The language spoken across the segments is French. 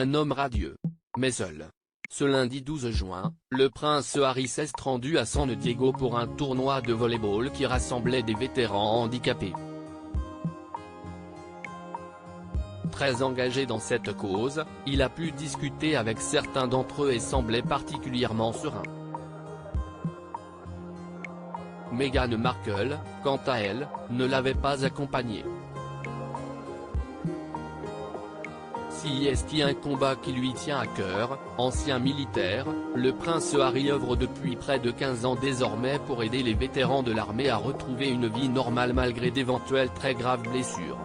un homme radieux, mais seul. Ce lundi 12 juin, le prince Harry s'est rendu à San Diego pour un tournoi de volley-ball qui rassemblait des vétérans handicapés. Très engagé dans cette cause, il a pu discuter avec certains d'entre eux et semblait particulièrement serein. Meghan Markle, quant à elle, ne l'avait pas accompagné. Si est un combat qui lui tient à cœur, ancien militaire, le prince Harry œuvre depuis près de 15 ans désormais pour aider les vétérans de l'armée à retrouver une vie normale malgré d'éventuelles très graves blessures.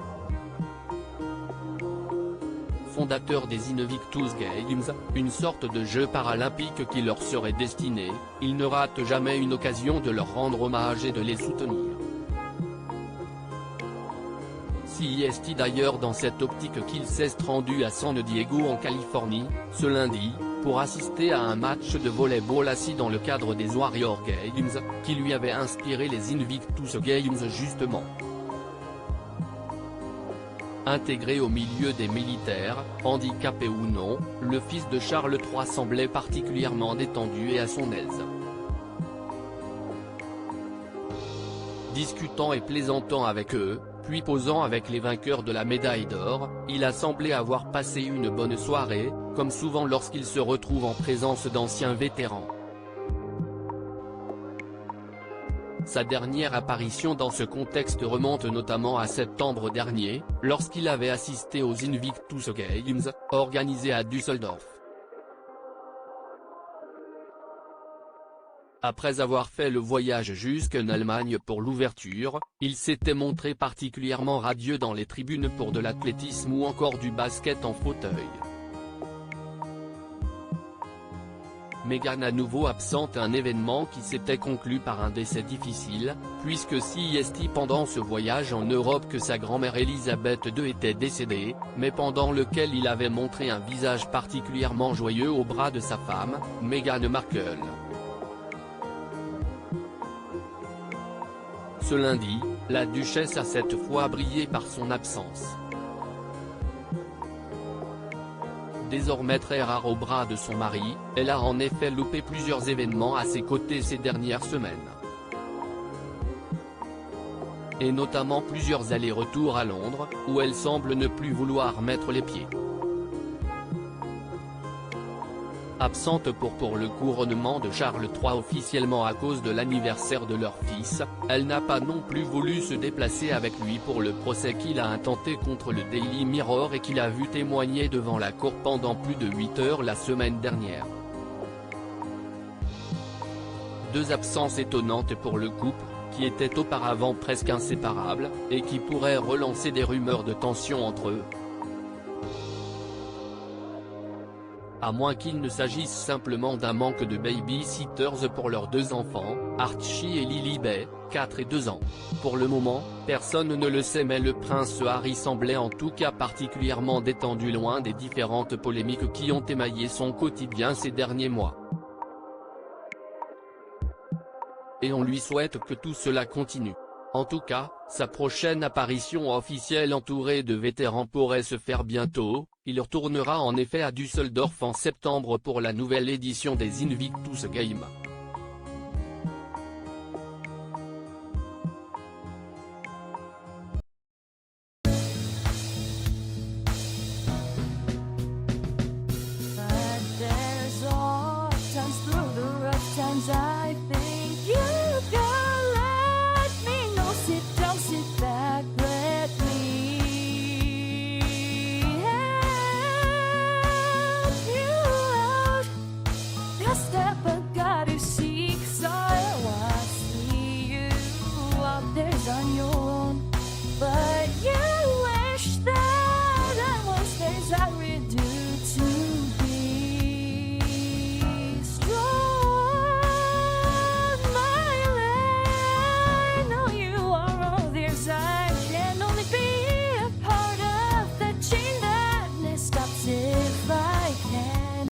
Fondateur des Invictus Games, une sorte de jeu paralympique qui leur serait destiné, il ne rate jamais une occasion de leur rendre hommage et de les soutenir. C'est d'ailleurs dans cette optique qu'il s'est rendu à San Diego en Californie, ce lundi, pour assister à un match de volley-ball assis dans le cadre des Warrior Games, qui lui avait inspiré les Invictus Games justement. Intégré au milieu des militaires, handicapé ou non, le fils de Charles III semblait particulièrement détendu et à son aise. Discutant et plaisantant avec eux, puis posant avec les vainqueurs de la médaille d'or, il a semblé avoir passé une bonne soirée, comme souvent lorsqu'il se retrouve en présence d'anciens vétérans. Sa dernière apparition dans ce contexte remonte notamment à septembre dernier, lorsqu'il avait assisté aux Invictus Games, organisés à Düsseldorf. Après avoir fait le voyage jusqu'en Allemagne pour l'ouverture, il s'était montré particulièrement radieux dans les tribunes pour de l'athlétisme ou encore du basket en fauteuil. Meghan à nouveau absente à un événement qui s'était conclu par un décès difficile, puisque c'est pendant ce voyage en Europe que sa grand-mère Elisabeth II était décédée, mais pendant lequel il avait montré un visage particulièrement joyeux au bras de sa femme, Meghan Markle. Ce lundi, la duchesse a cette fois brillé par son absence. Désormais très rare au bras de son mari, elle a en effet loupé plusieurs événements à ses côtés ces dernières semaines. Et notamment plusieurs allers-retours à Londres, où elle semble ne plus vouloir mettre les pieds. Absente pour le couronnement de Charles III officiellement à cause de l'anniversaire de leur fils, elle n'a pas non plus voulu se déplacer avec lui pour le procès qu'il a intenté contre le Daily Mirror et qu'il a vu témoigner devant la cour pendant plus de 8 heures la semaine dernière. Deux absences étonnantes pour le couple, qui était auparavant presque inséparables, et qui pourraient relancer des rumeurs de tension entre eux. À moins qu'il ne s'agisse simplement d'un manque de baby-sitters pour leurs deux enfants, Archie et Lilibet, 4 et 2 ans. Pour le moment, personne ne le sait mais le prince Harry semblait en tout cas particulièrement détendu loin des différentes polémiques qui ont émaillé son quotidien ces derniers mois. Et on lui souhaite que tout cela continue. En tout cas, sa prochaine apparition officielle entourée de vétérans pourrait se faire bientôt, il retournera en effet à Düsseldorf en septembre pour la nouvelle édition des Invictus Games. But there's all times through the rough times I